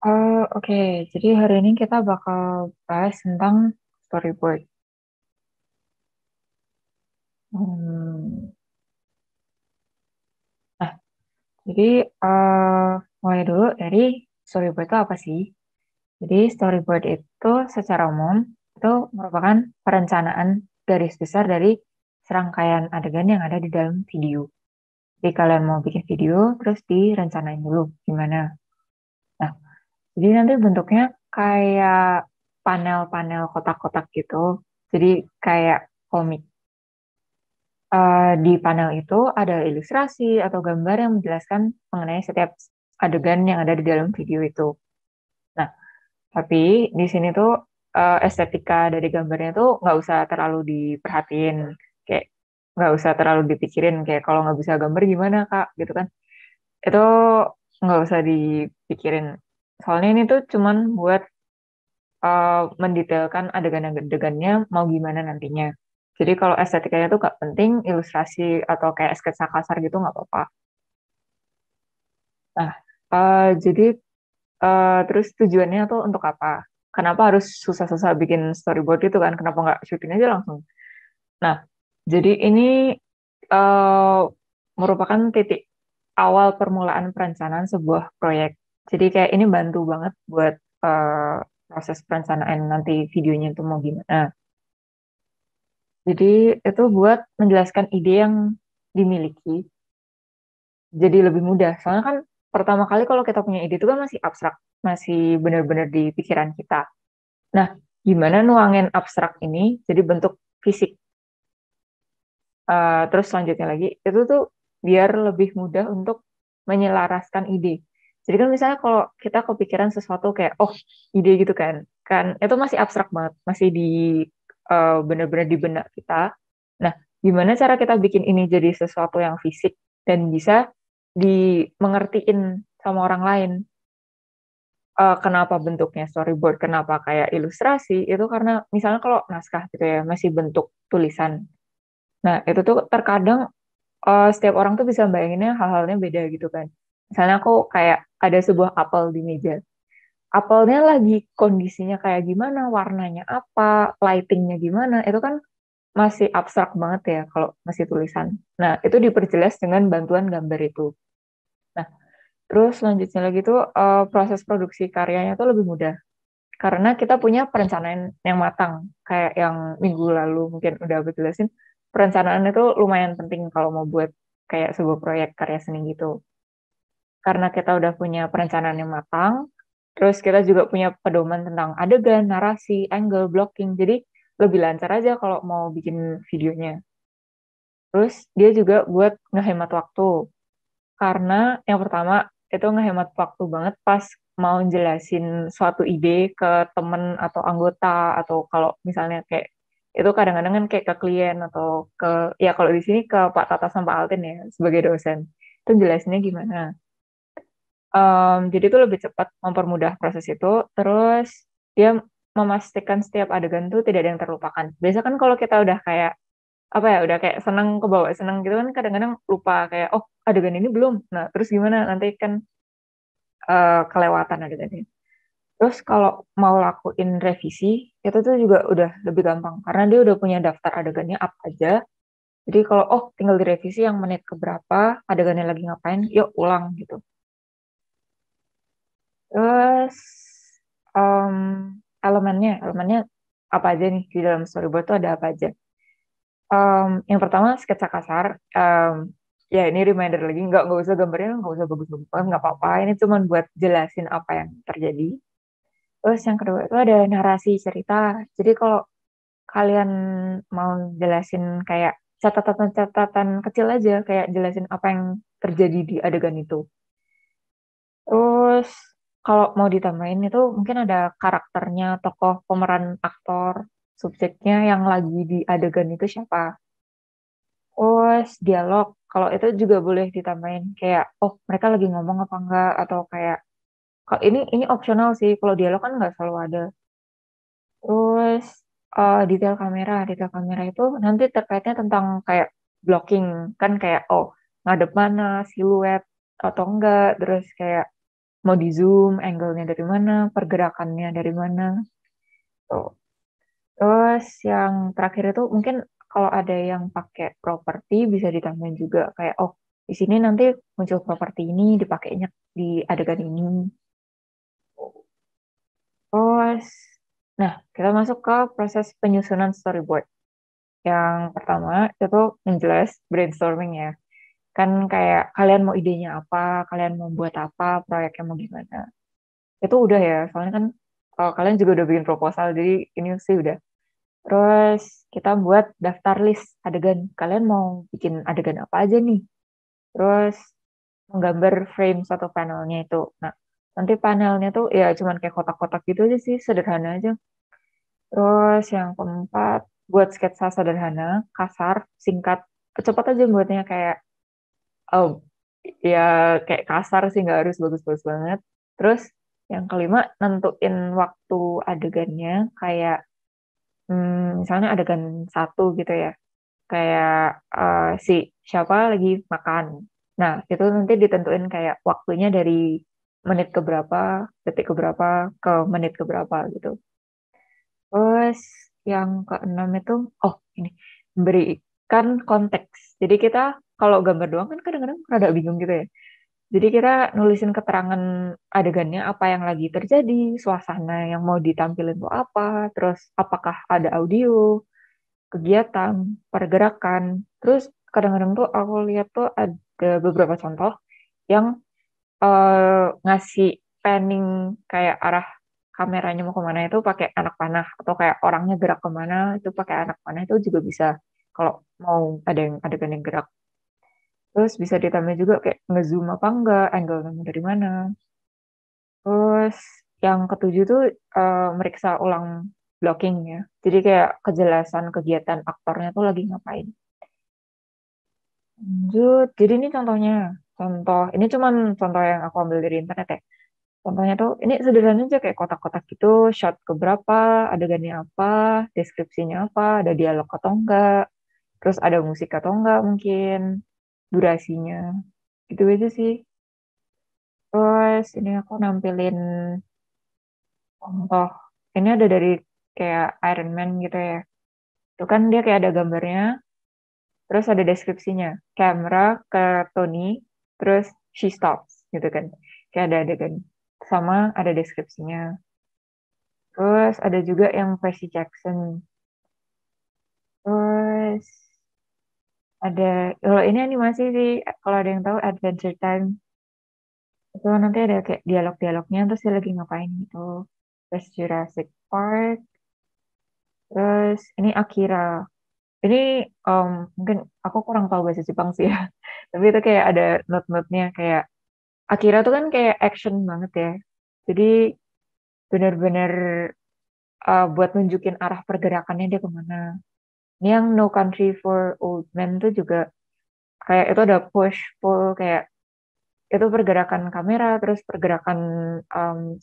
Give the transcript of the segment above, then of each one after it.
Oke, jadi hari ini kita bakal bahas tentang storyboard. Hmm, Nah, jadi mulai dulu dari storyboard itu apa sih? Jadi storyboard itu secara umum itu merupakan perencanaan garis besar dari serangkaian adegan yang ada di dalam video. Jadi kalian mau bikin video, terus direncanain dulu gimana. Nah, jadi nanti bentuknya kayak panel-panel kotak-kotak gitu. Jadi kayak komik. Di panel itu ada ilustrasi atau gambar yang menjelaskan mengenai setiap adegan yang ada di dalam video itu. Nah, tapi di sini tuh estetika dari gambarnya tuh nggak usah terlalu diperhatiin, kayak nggak usah terlalu dipikirin, kayak kalau nggak bisa gambar gimana Kak, gitu kan? Itu nggak usah dipikirin. Soalnya ini tuh cuman buat mendetailkan adegan-adegannya mau gimana nantinya. Jadi kalau estetikanya tuh gak penting, ilustrasi atau kayak sketsa kasar gitu nggak apa-apa. Nah, jadi terus tujuannya tuh untuk apa? Kenapa harus susah-susah bikin storyboard itu kan? Kenapa nggak syuting aja langsung? Nah, jadi ini eh, merupakan titik awal permulaan perencanaan sebuah proyek. Jadi kayak ini bantu banget buat eh, proses perencanaan nanti videonya itu mau gimana. Jadi itu buat menjelaskan ide yang dimiliki jadi lebih mudah. Soalnya kan pertama kali kalau kita punya ide itu kan masih abstrak, masih benar-benar di pikiran kita. Nah, gimana nuangin abstrak ini jadi bentuk fisik? Terus selanjutnya lagi, itu tuh biar lebih mudah untuk menyelaraskan ide. Jadi kan misalnya kalau kita kepikiran sesuatu kayak, oh ide gitu kan itu masih abstrak banget, masih di benar-benar di benak kita. Nah, gimana cara kita bikin ini jadi sesuatu yang fisik dan bisa dimengertiin sama orang lain? Kenapa bentuknya storyboard, kenapa kayak ilustrasi, itu karena misalnya kalau naskah gitu ya, masih bentuk tulisan. Nah, itu tuh terkadang setiap orang tuh bisa bayanginnya hal-halnya beda gitu kan. Misalnya aku kayak ada sebuah apel di meja. Apelnya lagi kondisinya kayak gimana, warnanya apa, lightingnya gimana, itu kan masih abstrak banget ya kalau masih tulisan. Nah, itu diperjelas dengan bantuan gambar itu. Nah, terus selanjutnya lagi tuh proses produksi karyanya tuh lebih mudah. Karena kita punya perencanaan yang matang. Kayak yang minggu lalu mungkin udah aku jelasin, perencanaan itu lumayan penting kalau mau buat kayak sebuah proyek karya seni gitu. Karena kita udah punya perencanaan yang matang, terus kita juga punya pedoman tentang adegan, narasi, angle, blocking. Jadi lebih lancar aja kalau mau bikin videonya. Terus dia juga buat ngehemat waktu. Karena yang pertama itu ngehemat waktu banget pas mau jelasin suatu ide ke temen atau anggota atau kalau misalnya kayak itu kadang-kadang kan kayak ke klien atau ke ya kalau di sini ke Pak Tata sama Pak Altin ya sebagai dosen itu jelasinnya gimana. Jadi itu lebih cepat mempermudah proses itu. Terus dia memastikan setiap adegan tuh tidak ada yang terlupakan. Biasa kan kalau kita udah kayak apa ya udah kayak seneng ke bawah seneng gitu kan kadang-kadang lupa kayak oh adegan ini belum. Nah terus gimana nanti kan kelewatan adegannya. Terus kalau mau lakuin revisi itu tuh juga udah lebih gampang karena dia udah punya daftar adegannya apa aja. Jadi kalau oh tinggal direvisi yang menit keberapa adegannya lagi ngapain, yuk ulang gitu. Terus em, elemennya apa aja nih di dalam storyboard tuh ada apa aja? Yang pertama sketsa kasar. Ya ini reminder lagi nggak usah gambarnya nggak usah bagus-bagus banget, nggak apa-apa. Ini cuma buat jelasin apa yang terjadi. Terus yang kedua itu ada narasi cerita. Jadi kalau kalian mau jelasin kayak catatan-catatan kecil aja, kayak jelasin apa yang terjadi di adegan itu. Terus kalau mau ditambahin itu mungkin ada karakternya, tokoh, pemeran aktor, subjeknya yang lagi di adegan itu siapa. Terus dialog, kalau itu juga boleh ditambahin kayak, oh mereka lagi ngomong apa enggak, atau kayak, kalau ini opsional sih, kalau dialog kan nggak selalu ada. Terus detail kamera itu nanti terkaitnya tentang kayak blocking, kan kayak, oh ngadep mana, siluet, atau enggak, terus kayak mau di zoom, angle-nya dari mana, pergerakannya dari mana. Tuh. Terus yang terakhir itu mungkin kalau ada yang pakai properti bisa ditambahin juga kayak oh di sini nanti muncul properti ini dipakainya di adegan ini. Terus, nah kita masuk ke proses penyusunan storyboard. Yang pertama itu yang jelas brainstorming ya. Kan kayak kalian mau idenya apa, kalian mau buat apa, proyeknya mau gimana. Itu udah ya, soalnya kan kalian juga udah bikin proposal, jadi ini sih udah. Terus kita buat daftar list adegan. Kalian mau bikin adegan apa aja nih? Terus menggambar frame satu panelnya itu. Nah, nanti panelnya tuh ya cuman kayak kotak-kotak gitu aja sih, sederhana aja. Terus yang keempat, buat sketsa sederhana, kasar, singkat, cepat aja buatnya kayak, oh, ya kayak kasar sih, nggak harus bagus-bagus banget. Terus yang kelima, nentuin waktu adegannya, kayak misalnya adegan satu gitu ya, kayak si siapa lagi makan. Nah, itu nanti ditentuin kayak waktunya dari menit ke berapa, detik ke berapa, ke menit ke berapa gitu. Terus yang keenam itu, oh ini, berikan konteks. Jadi kita kalau gambar doang kan kadang-kadang rada bingung gitu ya. Jadi kita nulisin keterangan adegannya, apa yang lagi terjadi, suasana yang mau ditampilin itu apa, terus apakah ada audio, kegiatan, pergerakan. Terus kadang-kadang tuh aku lihat tuh ada beberapa contoh yang ngasih panning kayak arah kameranya mau kemana itu pakai anak panah atau kayak orangnya gerak kemana itu pakai anak panah itu juga bisa kalau mau ada yang adegan yang gerak. Terus bisa ditambah juga kayak ngezoom apa enggak, angle-nya dari mana. Terus yang ketujuh tuh meriksa ulang blocking ya. Jadi kayak kejelasan kegiatan aktornya tuh lagi ngapain. Lanjut, jadi ini contohnya. Contoh, ini cuman contoh yang aku ambil dari internet ya. Contohnya tuh, ini sederhana aja kayak kotak-kotak gitu, shot keberapa, adegannya apa, deskripsinya apa, ada dialog atau enggak, terus ada musik atau enggak mungkin, durasinya, gitu aja sih. Terus ini aku nampilin contoh, ini ada dari kayak Iron Man gitu ya. Itu kan dia kayak ada gambarnya, terus ada deskripsinya. Kamera ke Tony, terus she stops gitu kan. Kayak ada adegan. Sama ada deskripsinya. Terus ada juga yang Percy Jackson. Terus ada, kalau ini animasi sih, kalau ada yang tahu Adventure Time. Itu nanti ada kayak dialog-dialognya, terus dia lagi ngapain gitu. Terus Jurassic Park. Terus ini Akira. Ini mungkin aku kurang tahu bahasa Jepang sih ya. Tapi itu kayak ada note-note-nya kayak Akira tuh kan kayak action banget ya. Jadi benar-benar buat nunjukin arah pergerakannya dia kemana. Ini yang No Country for Old Men tuh juga kayak itu ada push pull kayak itu pergerakan kamera terus pergerakan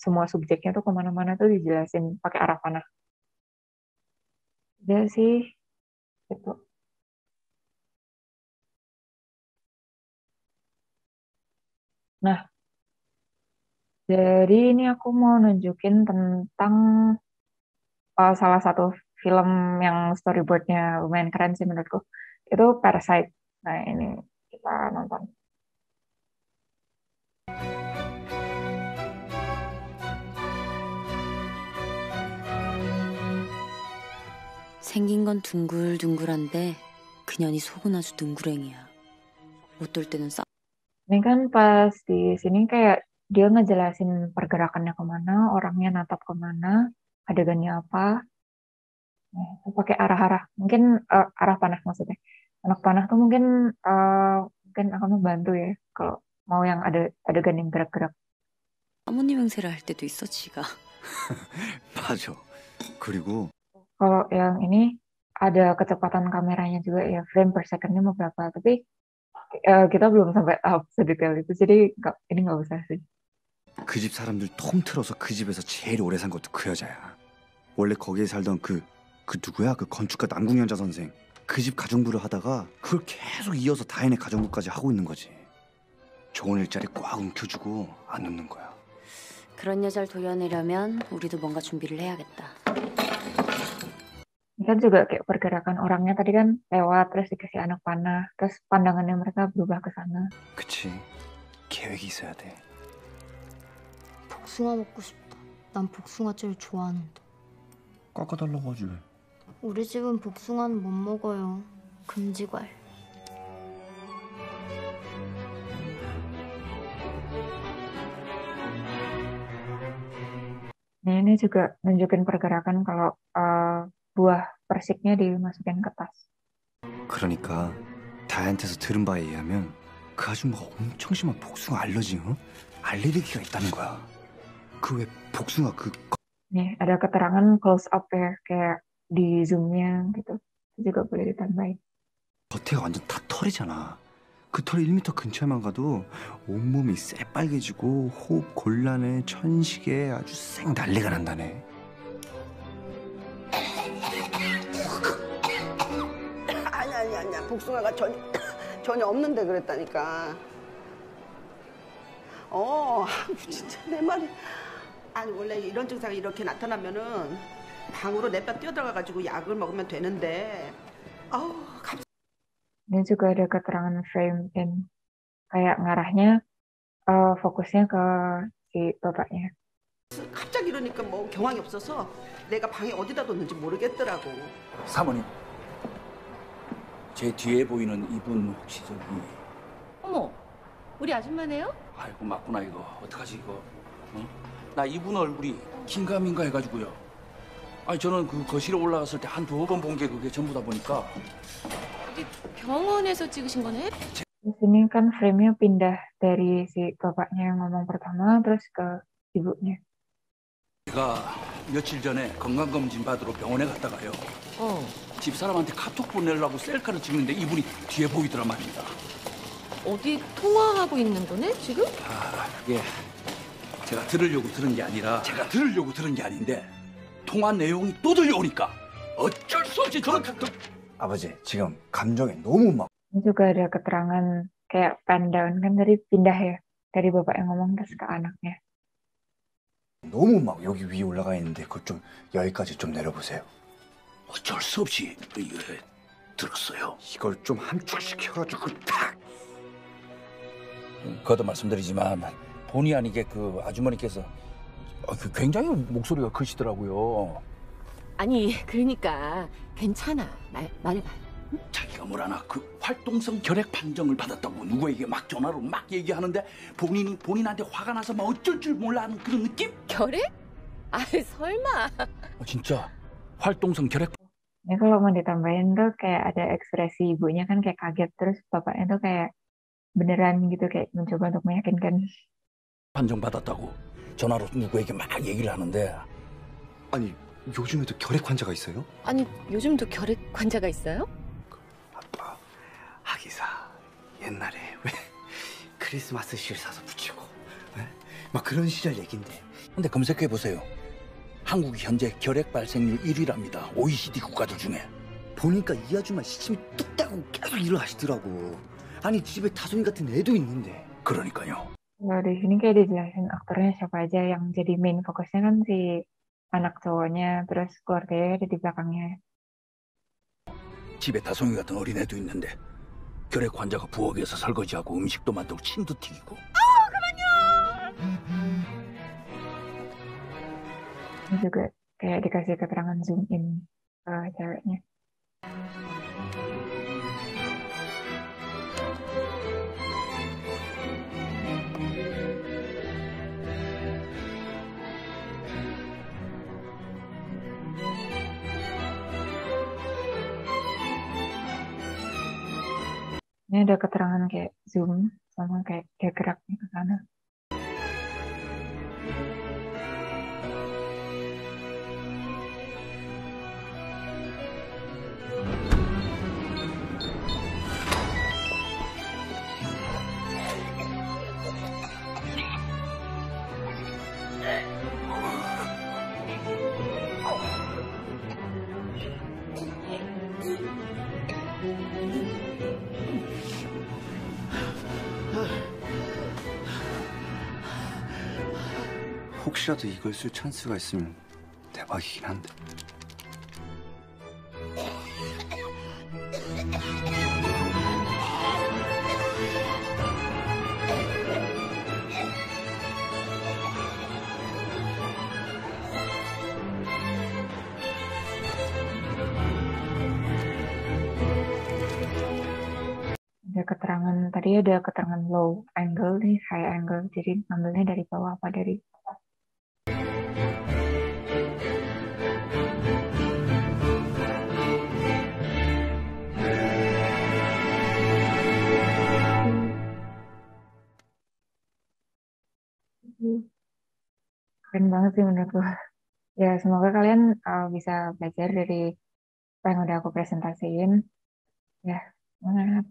semua subjeknya tuh kemana-mana tuh dijelasin pakai arah panah. Dia sih gitu. Nah, dari ini aku mau nunjukin tentang salah satu film yang storyboardnya lumayan keren sih menurutku. Itu Parasite. Nah, ini kita nonton. 생긴 건 둥글둥글한데 그년이 속은 아주 능구랭이야. 어떨 때는 Ini kan pas di sini kayak dia ngejelasin pergerakannya kemana, orangnya natap kemana, adegannya apa. Nah, itu pakai arah-arah. Mungkin arah panah maksudnya. Anak panah tuh mungkin akan membantu ya kalau mau yang ada adegan yang gerak-gerak. 사모님 행세를 할 때도 있어, 지가. 맞아. 그리고 Kalau yang ini ada kecepatan kameranya juga ya, frame per secondnya mau berapa. Tapi kita belum sampai tahap sedetail itu, jadi ini nggak usah sih. 그 집 사람들 통틀어서 그 집에서 제일 오래 산 것도 그 여자야. 원래 거기에 살던 그 누구야? 그 건축가 남궁현자 선생. 그 집 가정부를 하다가 그걸 계속 이어서 다인의 가정부까지 하고 있는 거지. 좋은 일자리 꽉 움켜주고 안 눕는 거야. 그런 여자를 도려내려면 우리도 뭔가 준비를 해야겠다. Ini kan juga kayak pergerakan orangnya tadi kan lewat terus dikasih anak panah, terus pandangannya mereka berubah ke sana. 그치. 계획이 있어야 돼. 복숭아 먹고 싶다. 난 복숭아 제일 좋아하는데. 깎아달라고 하지. 우리 집은 복숭아는 못 먹어요. 금지과일. Nah, ini juga nunjukin pergerakan kalau buah persiknya dimasukin ke tas. 그러니까 다한테서 들은 바에 의하면 그 아줌마가 엄청 심한 복숭아 알러지, 알레르기가 있다는 거야. 그 왜 복숭아 그 Nih, ada keterangan close up ya, kayak di zoomnya gitu. Itu juga boleh ditambahin. 겉에가 완전 다 털이잖아. 그 털 1m 근처에만 가도 온몸이 새빨개지고 호흡 곤란해, 천식에 아주 쌩 난리가 난다네. 아니야. 복숭아가 전혀 없는데 그랬다니까. 진짜 내 말이. 아니 원래 이런 증상이 이렇게 나타나면은 방으로 냅다 뛰어들어가가지고 약을 먹으면 되는데. 갑자기. Ini juga ada keterangan frame dan kayak ngarahnya fokusnya ke si bapaknya. 갑자기 이러니까 뭐 경황이 없어서 내가 방에 어디다 뒀는지 모르겠더라고. 사모님, 제 뒤에 보이는 이분 혹시 저기? 어머, 우리 아줌마네요? 아이고 맞구나 이거. 어떡하지 이거? 나 이분 얼굴이 긴가민가 해가지고요. 아니 저는 그 거실에 올라갔을 때 한 두어 번 본 게 그게 전부다 보니까. 어디 병원에서 찍으신 거네? Di sini kan frame-nya pindah dari si bapaknya yang ngomong pertama terus ke ibunya. 제가 며칠 전에 건강검진 받으러 병원에 갔다가요. 집사람한테 카톡 보내려고 셀카를 찍는데 이분이 뒤에 보이더란 말입니다. 어디 통화하고 있는 거네, 지금? 그게 제가 들으려고 들은 게 아니라 제가 들으려고 들은 게 아닌데 통화 내용이 또 들려오니까 어쩔 수 없이 저는 아버지 지금 감정이 너무 막. Ini juga ada keterangan kayak pan down kan tadi pindah ya dari bapak yang ngomong terus ke anaknya. 너무 막 여기 위에 올라가 있는데 그것 좀 여기까지 좀 내려보세요. 어쩔 수 없이 이거 들었어요. 이걸 좀 함축시켜가지고 탁. 거듭 말씀드리지만 본의 아니게 그 아주머니께서 굉장히 목소리가 크시더라고요. 아니, 그러니까 괜찮아. 말해봐요. 자기가 뭐라나 그 활동성 결핵 판정을 받았다고 누구에게 막 전화로 막 얘기하는데 본인한테 화가 나서 막 어쩔 줄 몰라 하는 그런 느낌? 결핵? 설마. 진짜 활동성 결핵. Ini kalau mau ditambahin tuh kayak ada ekspresi ibunya kan kayak kaget terus bapaknya tuh kayak beneran gitu kayak mencoba untuk meyakinkan. 판정 받았다고 전화로 누구에게 막 얘기를 하는데. 아니 요즘에도 결핵 환자가 있어요? 아니, 요즘도 결핵 환자가 있어요? 아빠 하기사 옛날에 왜 크리스마스 실 사서 붙이고 막 그런 시절 얘긴데. 근데 검색해 보세요. 한국이 현재 결핵 발생률 1위랍니다. OECD 국가들 중에. 보니까 이 아줌마 시침이 뚝 떼고 계속 일을 하시더라고. 아니 집에 다솜이 같은 애도 있는데. 그러니까요. Kalau di sini kayak dijelasin aktornya siapa aja yang jadi main fokusnya kan si anak cowoknya terus keluarganya ada di belakangnya. 집에 다솜이 같은 어린애도 있는데 결핵 환자가 부엌에서 설거지하고 음식도 만들고 침도 튀기고. Ini juga kayak dikasih keterangan zoom in ke ceweknya. Ini ada keterangan kayak zoom sama kayak dia geraknya ke sana. 혹시라도 이걸 쓸 찬스가 있으면 대박이긴 한데. Ada keterangan, tadi ada keterangan low angle nih, high angle. Jadi ambilnya dari bawah apa dari atas? Keren banget sih menurutku. Ya, semoga kalian bisa belajar dari apa yang udah aku presentasiin. Ya, semangat.